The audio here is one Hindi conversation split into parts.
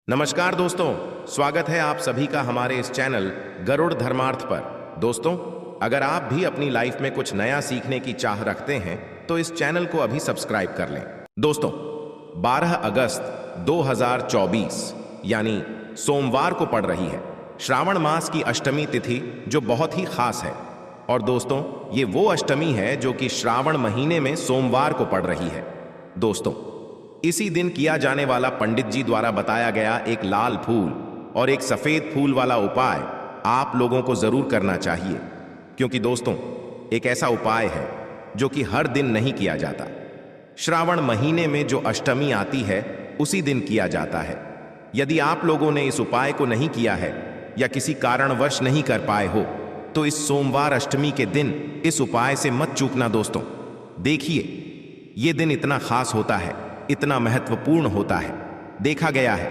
नमस्कार दोस्तों, स्वागत है आप सभी का हमारे इस चैनल गरुड़ धर्मार्थ पर। दोस्तों, अगर आप भी अपनी लाइफ में कुछ नया सीखने की चाह रखते हैं तो इस चैनल को अभी सब्सक्राइब कर लें। दोस्तों, 12 अगस्त 2024 यानी सोमवार को पड़ रही है श्रावण मास की अष्टमी तिथि, जो बहुत ही खास है। और दोस्तों, ये वो अष्टमी है जो कि श्रावण महीने में सोमवार को पड़ रही है। दोस्तों, इसी दिन किया जाने वाला पंडित जी द्वारा बताया गया एक लाल फूल और एक सफेद फूल वाला उपाय आप लोगों को जरूर करना चाहिए, क्योंकि दोस्तों, एक ऐसा उपाय है जो कि हर दिन नहीं किया जाता। श्रावण महीने में जो अष्टमी आती है उसी दिन किया जाता है। यदि आप लोगों ने इस उपाय को नहीं किया है या किसी कारणवश नहीं कर पाए हो तो इस सोमवार अष्टमी के दिन इस उपाय से मत चूकना। दोस्तों, देखिए, ये दिन इतना खास होता है, इतना महत्वपूर्ण होता है। देखा गया है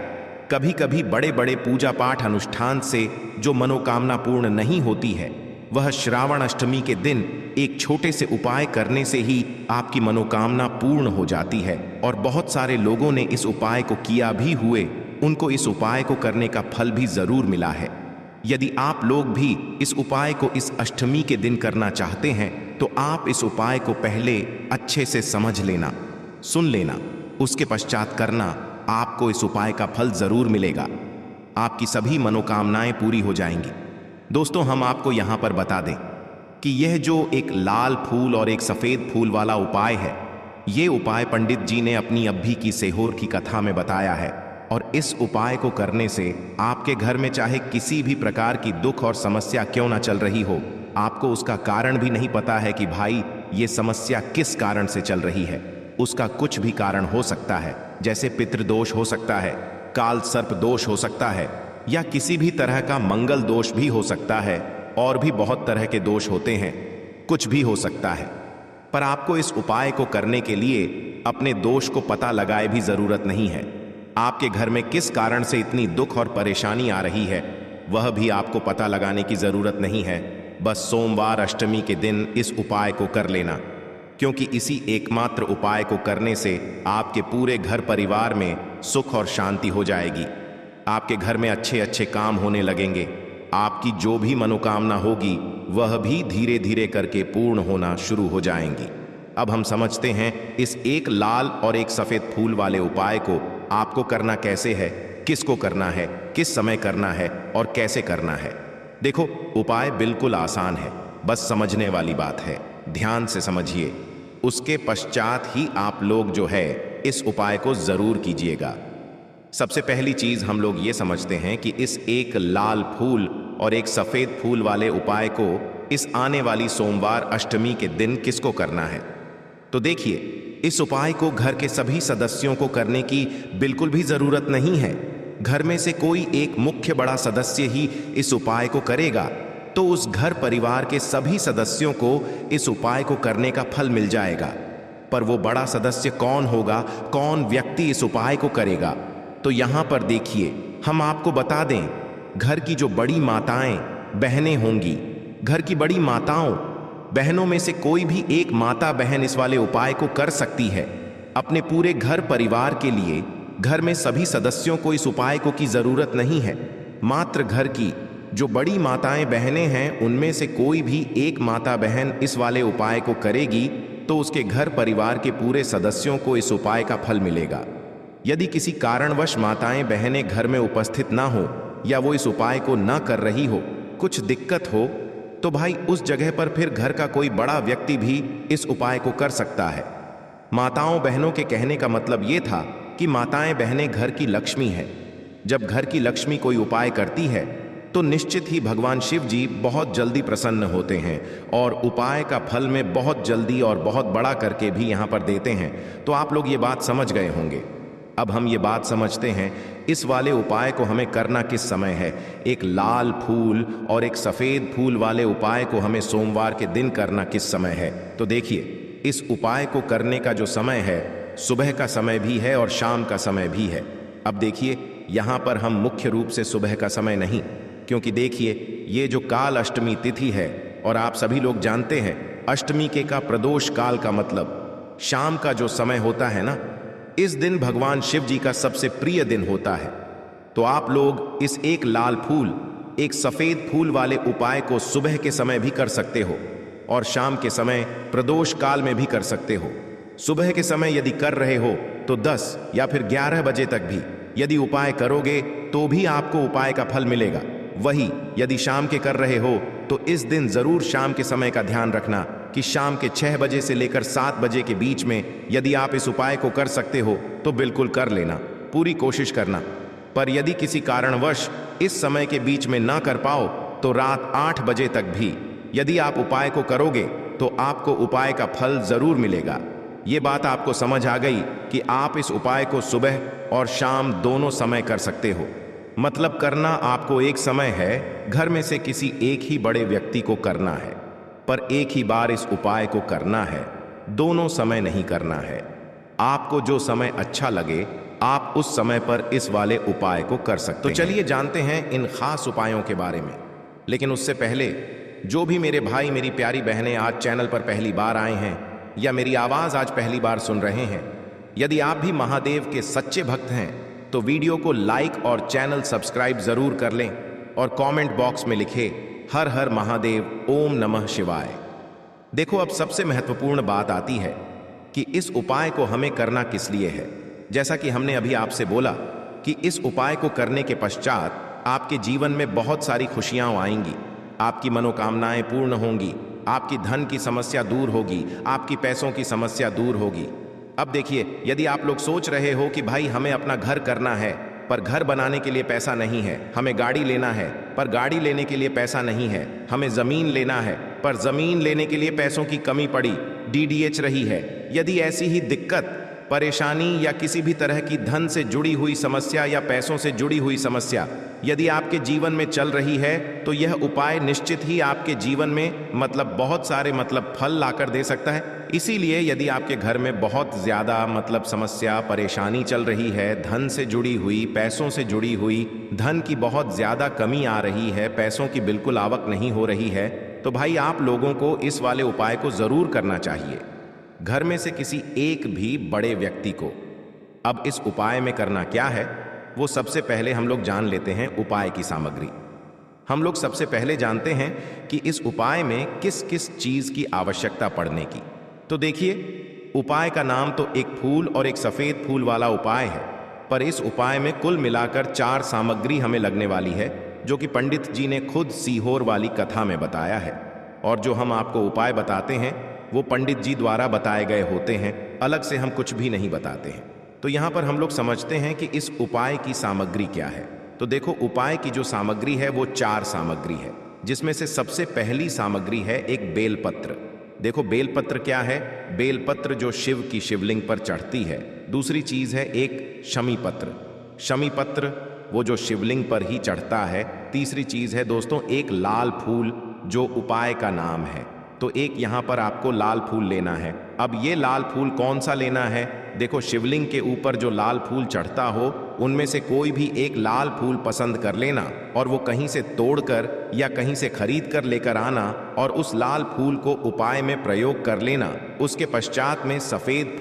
कभी कभी बड़े बड़े पूजा पाठ अनुष्ठान से जो मनोकामना पूर्ण नहीं होती है, वह श्रावण अष्टमी के दिन एक छोटे से उपाय करने से ही आपकी मनोकामना पूर्ण हो जाती है। और बहुत सारे लोगों ने इस उपाय को किया भी हुए, उनको इस उपाय को करने का फल भी जरूर मिला है। यदि आप लोग भी इस उपाय को इस अष्टमी के दिन करना चाहते हैं तो आप इस उपाय को पहले अच्छे से समझ लेना, सुन लेना, उसके पश्चात करना। आपको इस उपाय का फल जरूर मिलेगा, आपकी सभी मनोकामनाएं पूरी हो जाएंगी। दोस्तों, हम आपको यहां पर बता दें कि यह जो एक लाल फूल और एक सफेद फूल वाला उपाय है, यह उपाय पंडित जी ने अपनी अभी की सेहोर की कथा में बताया है। और इस उपाय को करने से आपके घर में चाहे किसी भी प्रकार की दुख और समस्या क्यों ना चल रही हो, आपको उसका कारण भी नहीं पता है कि भाई ये समस्या किस कारण से चल रही है। उसका कुछ भी कारण हो सकता है, जैसे पितृदोष हो सकता है, काल सर्प दोष हो सकता है, या किसी भी तरह का मंगल दोष भी हो सकता है। और भी बहुत तरह के दोष होते हैं, कुछ भी हो सकता है। पर आपको इस उपाय को करने के लिए अपने दोष को पता लगाए भी जरूरत नहीं है। आपके घर में किस कारण से इतनी दुख और परेशानी आ रही है, वह भी आपको पता लगाने की जरूरत नहीं है। बस सोमवार अष्टमी के दिन इस उपाय को कर लेना, क्योंकि इसी एकमात्र उपाय को करने से आपके पूरे घर परिवार में सुख और शांति हो जाएगी। आपके घर में अच्छे अच्छे काम होने लगेंगे। आपकी जो भी मनोकामना होगी वह भी धीरे धीरे करके पूर्ण होना शुरू हो जाएंगी। अब हम समझते हैं इस एक लाल और एक सफेद फूल वाले उपाय को आपको करना कैसे है, किसको करना है, किस समय करना है और कैसे करना है। देखो, उपाय बिल्कुल आसान है, बस समझने वाली बात है। ध्यान से समझिए, उसके पश्चात ही आप लोग जो है इस उपाय को जरूर कीजिएगा। सबसे पहली चीज हम लोग ये समझते हैं कि इस एक लाल फूल और एक सफेद फूल वाले उपाय को इस आने वाली सोमवार अष्टमी के दिन किसको करना है। तो देखिए, इस उपाय को घर के सभी सदस्यों को करने की बिल्कुल भी जरूरत नहीं है। घर में से कोई एक मुख्य बड़ा सदस्य ही इस उपाय को करेगा तो उस घर परिवार के सभी सदस्यों को इस उपाय को करने का फल मिल जाएगा। पर वो बड़ा सदस्य कौन होगा, कौन व्यक्ति इस उपाय को करेगा, तो यहां पर देखिए, हम आपको बता दें, घर की जो बड़ी माताएं बहनें होंगी, घर की बड़ी माताओं बहनों में से कोई भी एक माता बहन इस वाले उपाय को कर सकती है। अपने पूरे घर परिवार के लिए घर में सभी सदस्यों को इस उपाय को की जरूरत नहीं है। मात्र घर की जो बड़ी माताएं बहनें हैं, उनमें से कोई भी एक माता बहन इस वाले उपाय को करेगी तो उसके घर परिवार के पूरे सदस्यों को इस उपाय का फल मिलेगा। यदि किसी कारणवश माताएं बहनें घर में उपस्थित ना हो या वो इस उपाय को ना कर रही हो, कुछ दिक्कत हो, तो भाई उस जगह पर फिर घर का कोई बड़ा व्यक्ति भी इस उपाय को कर सकता है। माताओं बहनों के कहने का मतलब ये था कि माताएं बहनें घर की लक्ष्मी है। जब घर की लक्ष्मी कोई उपाय करती है तो निश्चित ही भगवान शिव जी बहुत जल्दी प्रसन्न होते हैं और उपाय का फल में बहुत जल्दी और बहुत बड़ा करके भी यहाँ पर देते हैं। तो आप लोग ये बात समझ गए होंगे। अब हम ये बात समझते हैं इस वाले उपाय को हमें करना किस समय है। एक लाल फूल और एक सफेद फूल वाले उपाय को हमें सोमवार के दिन करना किस समय है। तो देखिए, इस उपाय को करने का जो समय है, सुबह का समय भी है और शाम का समय भी है। अब देखिए, यहाँ पर हम मुख्य रूप से सुबह का समय नहीं, क्योंकि देखिए, ये जो काल अष्टमी तिथि है और आप सभी लोग जानते हैं अष्टमी के का प्रदोष काल का मतलब शाम का जो समय होता है ना, इस दिन भगवान शिव जी का सबसे प्रिय दिन होता है। तो आप लोग इस एक लाल फूल, एक सफेद फूल वाले उपाय को सुबह के समय भी कर सकते हो और शाम के समय प्रदोष काल में भी कर सकते हो। सुबह के समय यदि कर रहे हो तो 10 या फिर 11 बजे तक भी यदि उपाय करोगे तो भी आपको उपाय का फल मिलेगा। वही यदि शाम के कर रहे हो तो इस दिन जरूर शाम के समय का ध्यान रखना कि शाम के 6 बजे से लेकर 7 बजे के बीच में यदि आप इस उपाय को कर सकते हो तो बिल्कुल कर लेना, पूरी कोशिश करना। पर यदि किसी कारणवश इस समय के बीच में ना कर पाओ तो रात 8 बजे तक भी यदि आप उपाय को करोगे तो आपको उपाय का फल जरूर मिलेगा। ये बात आपको समझ आ गई कि आप इस उपाय को सुबह और शाम दोनों समय कर सकते हो। मतलब करना आपको एक समय है, घर में से किसी एक ही बड़े व्यक्ति को करना है, पर एक ही बार इस उपाय को करना है, दोनों समय नहीं करना है। आपको जो समय अच्छा लगे आप उस समय पर इस वाले उपाय को कर सकते हैं। तो चलिए जानते हैं इन खास उपायों के बारे में। लेकिन उससे पहले जो भी मेरे भाई मेरी प्यारी बहनें आज चैनल पर पहली बार आए हैं या मेरी आवाज़ आज पहली बार सुन रहे हैं, यदि आप भी महादेव के सच्चे भक्त हैं तो वीडियो को लाइक और चैनल सब्सक्राइब जरूर कर लें और कमेंट बॉक्स में लिखे हर हर महादेव, ओम नमः शिवाय। देखो, अब सबसे महत्वपूर्ण बात आती है कि इस उपाय को हमें करना किस लिए है। जैसा कि हमने अभी आपसे बोला कि इस उपाय को करने के पश्चात आपके जीवन में बहुत सारी खुशियां आएंगी, आपकी मनोकामनाएं पूर्ण होंगी, आपकी धन की समस्या दूर होगी, आपकी पैसों की समस्या दूर होगी। अब देखिए, यदि आप लोग सोच रहे हो कि भाई हमें अपना घर करना है पर घर बनाने के लिए पैसा नहीं है, हमें गाड़ी लेना है पर गाड़ी लेने के लिए पैसा नहीं है, हमें ज़मीन लेना है पर ज़मीन लेने के लिए पैसों की कमी पड़ी, डीडीएच रही है, यदि ऐसी ही दिक्कत, परेशानी या किसी भी तरह की धन से जुड़ी हुई समस्या या पैसों से जुड़ी हुई समस्या यदि आपके जीवन में चल रही है तो यह उपाय निश्चित ही आपके जीवन में बहुत सारे फल लाकर दे सकता है। इसीलिए यदि आपके घर में बहुत ज़्यादा समस्या परेशानी चल रही है, धन से जुड़ी हुई, पैसों से जुड़ी हुई, धन की बहुत ज़्यादा कमी आ रही है, पैसों की बिल्कुल आवक नहीं हो रही है, तो भाई आप लोगों को इस वाले उपाय को ज़रूर करना चाहिए, घर में से किसी एक भी बड़े व्यक्ति को। अब इस उपाय में करना क्या है वो सबसे पहले हम लोग जान लेते हैं उपाय की सामग्री। हम लोग सबसे पहले जानते हैं कि इस उपाय में किस किस चीज की आवश्यकता पड़ने की। तो देखिए, उपाय का नाम तो एक फूल और एक सफेद फूल वाला उपाय है, पर इस उपाय में कुल मिलाकर 4 सामग्री हमें लगने वाली है, जो कि पंडित जी ने खुद सीहोर वाली कथा में बताया है। और जो हम आपको उपाय बताते हैं वो पंडित जी द्वारा बताए गए होते हैं, अलग से हम कुछ भी नहीं बताते हैं। तो यहाँ पर हम लोग समझते हैं कि इस उपाय की सामग्री क्या है। तो देखो, उपाय की जो सामग्री है वो 4 सामग्री है, जिसमें से सबसे पहली सामग्री है एक बेलपत्र। देखो, बेलपत्र क्या है? बेलपत्र जो शिव की शिवलिंग पर चढ़ती है। दूसरी चीज है एक शमीपत्र। शमीपत्र वो जो शिवलिंग पर ही चढ़ता है। तीसरी चीज है दोस्तों एक लाल फूल, जो उपाय का नाम है। तो एक यहाँ पर आपको लाल फूल लेना है। अब ये लाल फूल कौन सा लेना है? देखो, शिवलिंग के ऊपर जो लाल फूल चढ़ता हो उनमें से कोई भी एक लाल फूल पसंद कर लेना और वो कहीं से तोड़कर या कहीं से खरीद कर लेकर आना और उस लाल फूल को उपाय में प्रयोग कर लेना। उसके पश्चात में सफेद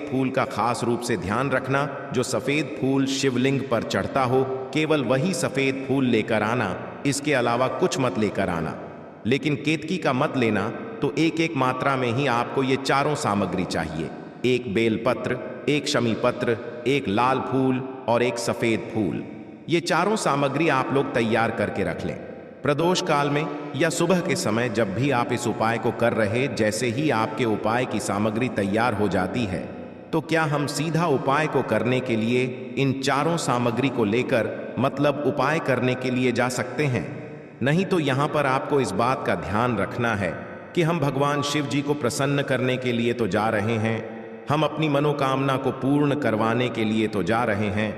फूल का खास रूप से ध्यान रखना। जो सफेद फूल शिवलिंग पर चढ़ता हो केवल वही सफेद फूल लेकर आना, इसके अलावा कुछ मत लेकर आना। लेकिन केतकी का मत लेना। तो एक एक मात्रा में ही आपको ये चारों सामग्री चाहिए, एक बेलपत्र, एक शमीपत्र, एक लाल फूल और एक सफेद फूल। ये चारों सामग्री आप लोग तैयार करके रख लें। प्रदोष काल में या सुबह के समय जब भी आप इस उपाय को कर रहे, जैसे ही आपके उपाय की सामग्री तैयार हो जाती है तो क्या हम सीधा उपाय को करने के लिए इन चारों सामग्री को लेकर उपाय करने के लिए जा सकते हैं? नहीं तो यहाँ पर आपको इस बात का ध्यान रखना है कि हम भगवान शिव जी को प्रसन्न करने के लिए तो जा रहे हैं, हम अपनी मनोकामना को पूर्ण करवाने के लिए तो जा रहे हैं,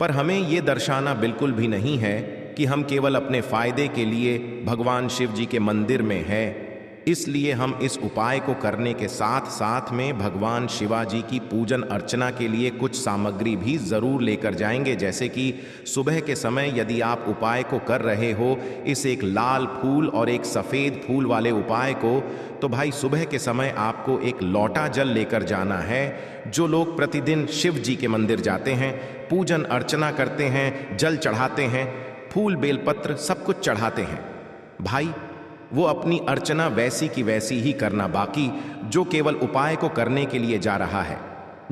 पर हमें ये दर्शाना बिल्कुल भी नहीं है कि हम केवल अपने फायदे के लिए भगवान शिव जी के मंदिर में हैं। इसलिए हम इस उपाय को करने के साथ साथ में भगवान शिवाजी की पूजन अर्चना के लिए कुछ सामग्री भी ज़रूर लेकर जाएंगे। जैसे कि सुबह के समय यदि आप उपाय को कर रहे हो इस एक लाल फूल और एक सफ़ेद फूल वाले उपाय को, तो भाई सुबह के समय आपको एक लोटा जल लेकर जाना है। जो लोग प्रतिदिन शिव जी के मंदिर जाते हैं पूजन अर्चना करते हैं, जल चढ़ाते हैं, फूल बेलपत्र सब कुछ चढ़ाते हैं। भाई वो अपनी अर्चना वैसी की वैसी ही करना, बाकी जो केवल उपाय को करने के लिए जा रहा है,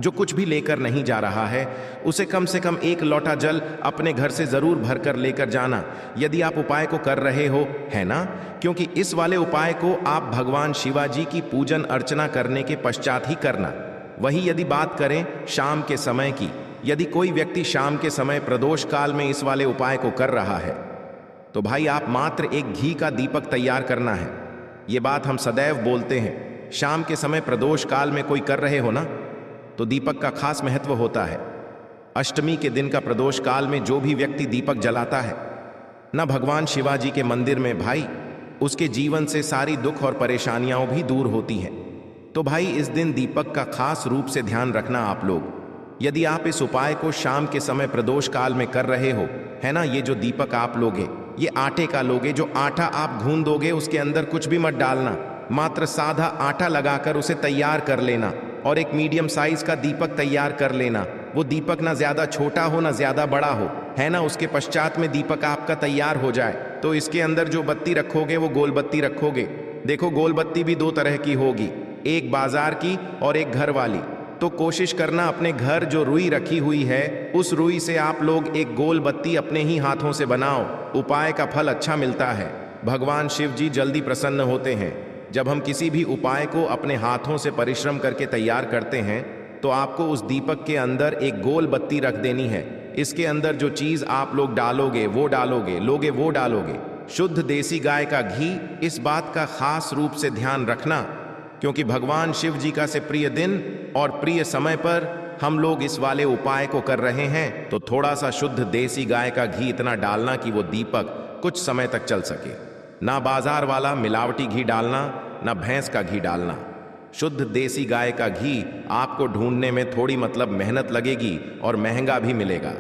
जो कुछ भी लेकर नहीं जा रहा है, उसे कम से कम एक लोटा जल अपने घर से जरूर भरकर लेकर जाना यदि आप उपाय को कर रहे हो, है ना? क्योंकि इस वाले उपाय को आप भगवान शिवाजी की पूजन अर्चना करने के पश्चात ही करना। वही यदि बात करें शाम के समय की, यदि कोई व्यक्ति शाम के समय प्रदोष काल में इस वाले उपाय को कर रहा है तो भाई आप मात्र एक घी का दीपक तैयार करना है। ये बात हम सदैव बोलते हैं, शाम के समय प्रदोष काल में कोई कर रहे हो ना, तो दीपक का खास महत्व होता है। अष्टमी के दिन का प्रदोष काल में जो भी व्यक्ति दीपक जलाता है ना भगवान शिवाजी के मंदिर में, भाई उसके जीवन से सारी दुख और परेशानियां भी दूर होती हैं। तो भाई इस दिन दीपक का खास रूप से ध्यान रखना आप लोग। यदि आप इस उपाय को शाम के समय प्रदोष काल में कर रहे हो, है ना, ये जो दीपक आप लोगे ये आटे का लोगे। जो आटा आप गूंद दोगे उसके अंदर कुछ भी मत डालना, मात्र सादा आटा लगाकर उसे तैयार कर लेना और एक मीडियम साइज का दीपक तैयार कर लेना। वो दीपक ना ज्यादा छोटा हो ना ज्यादा बड़ा हो, है ना। उसके पश्चात में दीपक आपका तैयार हो जाए तो इसके अंदर जो बत्ती रखोगे वो गोल बत्ती रखोगे। देखो गोल बत्ती भी दो तरह की होगी, एक बाजार की और एक घर वाली। तो कोशिश करना अपने घर जो रुई रखी हुई है उस रुई से आप लोग एक गोल बत्ती अपने ही हाथों से बनाओ। उपाय का फल अच्छा मिलता है, भगवान शिव जी जल्दी प्रसन्न होते हैं। जब हम किसी भी उपाय को अपने हाथों से परिश्रम करके तैयार करते हैं तो आपको उस दीपक के अंदर एक गोल बत्ती रख देनी है। इसके अंदर जो चीज आप लोग डालोगे वो डालोगे, लोगे वो डालोगे, शुद्ध देसी गाय का घी। इस बात का खास रूप से ध्यान रखना क्योंकि भगवान शिव जी का से प्रिय दिन और प्रिय समय पर हम लोग इस वाले उपाय को कर रहे हैं। तो थोड़ा सा शुद्ध देसी गाय का घी इतना डालना कि वो दीपक कुछ समय तक चल सके। ना बाजार वाला मिलावटी घी डालना, ना भैंस का घी डालना। शुद्ध देसी गाय का घी आपको ढूंढने में थोड़ी मेहनत लगेगी और महंगा भी मिलेगा,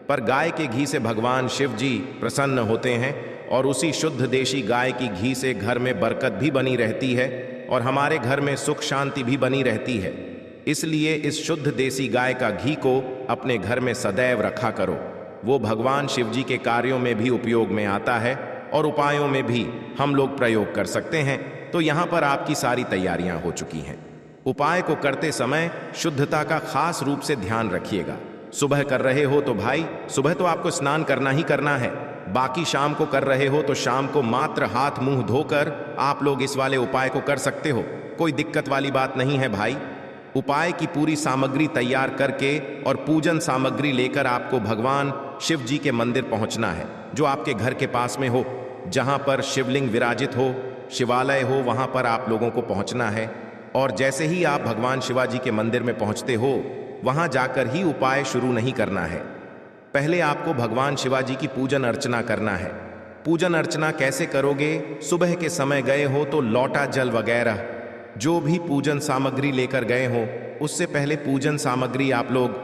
पर गाय के घी से भगवान शिव जी प्रसन्न होते हैं और उसी शुद्ध देसी गाय की घी से घर में बरकत भी बनी रहती है और हमारे घर में सुख शांति भी बनी रहती है। इसलिए इस शुद्ध देसी गाय का घी को अपने घर में सदैव रखा करो। वो भगवान शिव जी के कार्यों में भी उपयोग में आता है और उपायों में भी हम लोग प्रयोग कर सकते हैं। तो यहाँ पर आपकी सारी तैयारियां हो चुकी हैं। उपाय को करते समय शुद्धता का खास रूप से ध्यान रखिएगा। सुबह कर रहे हो तो भाई सुबह तो आपको स्नान करना ही करना है। बाकी शाम को कर रहे हो तो शाम को मात्र हाथ मुंह धोकर आप लोग इस वाले उपाय को कर सकते हो, कोई दिक्कत वाली बात नहीं है भाई। उपाय की पूरी सामग्री तैयार करके और पूजन सामग्री लेकर आपको भगवान शिव जी के मंदिर पहुंचना है, जो आपके घर के पास में हो, जहां पर शिवलिंग विराजित हो, शिवालय हो, वहां पर आप लोगों को पहुंचना है। और जैसे ही आप भगवान शिवाजी के मंदिर में पहुंचते हो वहां जाकर ही उपाय शुरू नहीं करना है। पहले आपको भगवान शिवाजी की पूजन अर्चना करना है। पूजन अर्चना कैसे करोगे? सुबह के समय गए हो तो लौटा जल वगैरह जो भी पूजन सामग्री लेकर गए हो उससे पहले पूजन सामग्री आप लोग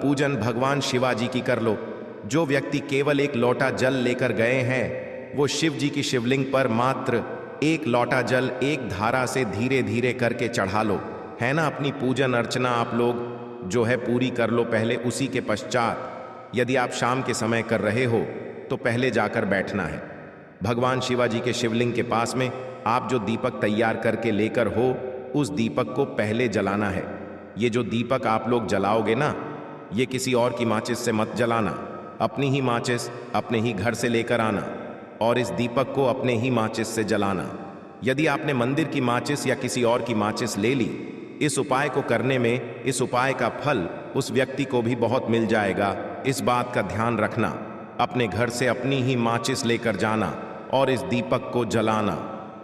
पूजन भगवान शिवाजी की कर लो। जो व्यक्ति केवल एक लोटा जल लेकर गए हैं वो शिव जी की शिवलिंग पर मात्र एक लोटा जल एक धारा से धीरे धीरे करके चढ़ा लो, है ना। अपनी पूजन अर्चना आप लोग जो है पूरी कर लो पहले। उसी के पश्चात यदि आप शाम के समय कर रहे हो तो पहले जाकर बैठना है भगवान शिवाजी के शिवलिंग के पास में। आप जो दीपक तैयार करके लेकर हो उस दीपक को पहले जलाना है। ये जो दीपक आप लोग जलाओगे ना, ये किसी और की माचिस से मत जलाना, अपनी ही माचिस अपने ही घर से लेकर आना और इस दीपक को अपने ही माचिस से जलाना। यदि आपने मंदिर की माचिस या किसी और की माचिस ले ली, इस उपाय को करने में इस उपाय का फल उस व्यक्ति को भी बहुत मिल जाएगा। इस बात का ध्यान रखना। अपने घर से अपनी ही माचिस लेकर जाना और इस दीपक को जलाना।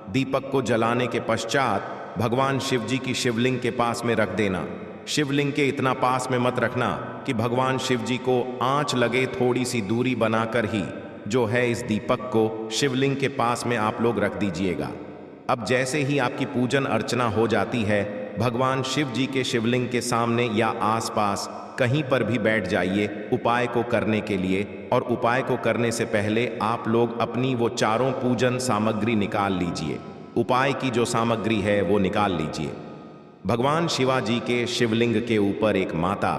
दीपक को जलाने के पश्चात भगवान शिव जी की शिवलिंग के पास में रख देना। शिवलिंग के इतना पास में मत रखना कि भगवान शिव जी को आंच लगे, थोड़ी सी दूरी बनाकर ही जो है इस दीपक को शिवलिंग के पास में आप लोग रख दीजिएगा। अब जैसे ही आपकी पूजन अर्चना हो जाती है, भगवान शिव जी के शिवलिंग के सामने या आसपास कहीं पर भी बैठ जाइए उपाय को करने के लिए। और उपाय को करने से पहले आप लोग अपनी वो चारों पूजन सामग्री निकाल लीजिए। उपाय की जो सामग्री है वो निकाल लीजिए। भगवान शिवाजी के शिवलिंग के ऊपर एक माता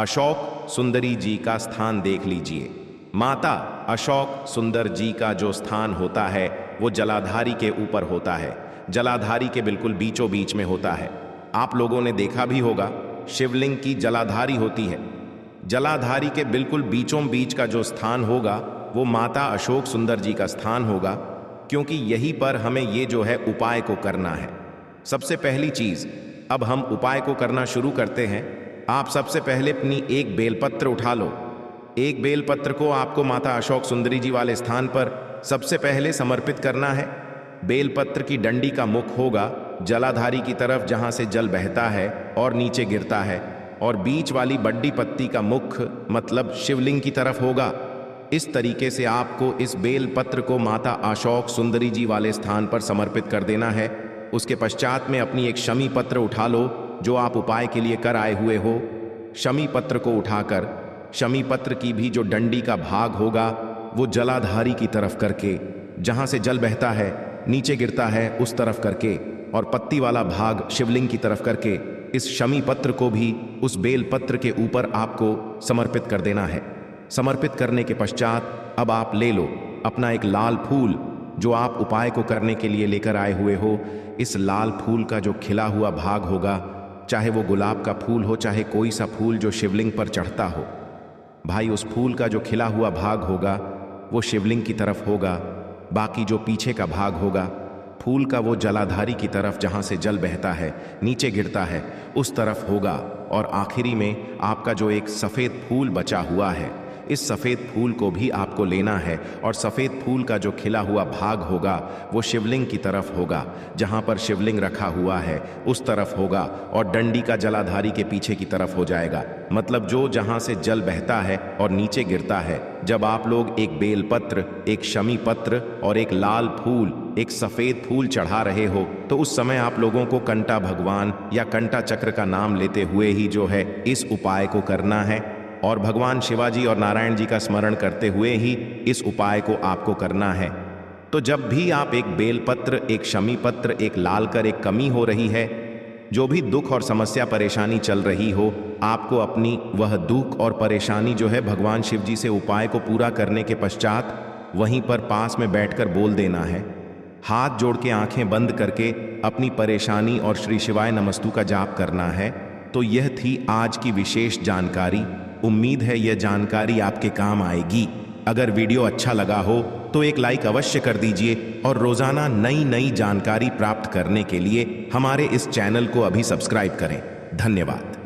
अशोक सुंदरी जी का स्थान देख लीजिए। माता अशोक सुंदर जी का जो स्थान होता है वो जलाधारी के ऊपर होता है, जलाधारी के बिल्कुल बीचों बीच में होता है। आप लोगों ने देखा भी होगा शिवलिंग की जलाधारी होती है। जलाधारी के बिल्कुल बीचों बीच का जो स्थान होगा वो माता अशोक सुंदर जी का स्थान होगा, क्योंकि यहीं पर हमें ये जो है उपाय को करना है। सबसे पहली चीज, अब हम उपाय को करना शुरू करते हैं। आप सबसे पहले अपनी एक बेलपत्र उठा लो। एक बेलपत्र को आपको माता अशोक सुंदरी जी वाले स्थान पर सबसे पहले समर्पित करना है। बेलपत्र की डंडी का मुख होगा जलाधारी की तरफ जहां से जल बहता है और नीचे गिरता है, और बीच वाली बड्डी पत्ती का मुख मतलब शिवलिंग की तरफ होगा। इस तरीके से आपको इस बेलपत्र को माता अशोक सुंदरी जी वाले स्थान पर समर्पित कर देना है। उसके पश्चात में अपनी एक शमी पत्र उठा लो जो आप उपाय के लिए कर आए हुए हो। शमी पत्र को उठाकर शमी पत्र की भी जो डंडी का भाग होगा वो जलाधारी की तरफ करके, जहां से जल बहता है नीचे गिरता है उस तरफ करके, और पत्ती वाला भाग शिवलिंग की तरफ करके इस शमी पत्र को भी उस बेल पत्र के ऊपर आपको समर्पित कर देना है। समर्पित करने के पश्चात अब आप ले लो अपना एक लाल फूल जो आप उपाय को करने के लिए लेकर आए हुए हो। इस लाल फूल का जो खिला हुआ भाग होगा, चाहे वो गुलाब का फूल हो चाहे कोई सा फूल जो शिवलिंग पर चढ़ता हो, भाई उस फूल का जो खिला हुआ भाग होगा वो शिवलिंग की तरफ होगा। बाकी जो पीछे का भाग होगा फूल का वो जलाधारी की तरफ जहां से जल बहता है नीचे गिरता है उस तरफ होगा। और आखिरी में आपका जो एक सफ़ेद फूल बचा हुआ है, इस सफ़ेद फूल को भी आपको लेना है, और सफ़ेद फूल का जो खिला हुआ भाग होगा वो शिवलिंग की तरफ होगा, जहां पर शिवलिंग रखा हुआ है उस तरफ होगा, और डंडी का जलाधारी के पीछे की तरफ हो जाएगा। मतलब जो जहां से जल बहता है और नीचे गिरता है, जब आप लोग एक बेलपत्र, एक शमी पत्र और एक लाल फूल, एक सफ़ेद फूल चढ़ा रहे हो, तो उस समय आप लोगों को कंटा भगवान या कंटा चक्र का नाम लेते हुए ही जो है इस उपाय को करना है, और भगवान शिवाजी और नारायण जी का स्मरण करते हुए ही इस उपाय को आपको करना है। तो जब भी आप एक बेलपत्र, एक शमी पत्र, एक लाल कर, एक कमी हो रही है, जो भी दुख और समस्या परेशानी चल रही हो, आपको अपनी वह दुख और परेशानी जो है भगवान शिव जी से उपाय को पूरा करने के पश्चात वहीं पर पास में बैठकर बोल देना है। हाथ जोड़ के आंखें बंद करके अपनी परेशानी और श्री शिवाय नमस्तु का जाप करना है। तो यह थी आज की विशेष जानकारी। उम्मीद है यह जानकारी आपके काम आएगी। अगर वीडियो अच्छा लगा हो तो एक लाइक अवश्य कर दीजिए, और रोजाना नई नई जानकारी प्राप्त करने के लिए हमारे इस चैनल को अभी सब्सक्राइब करें। धन्यवाद।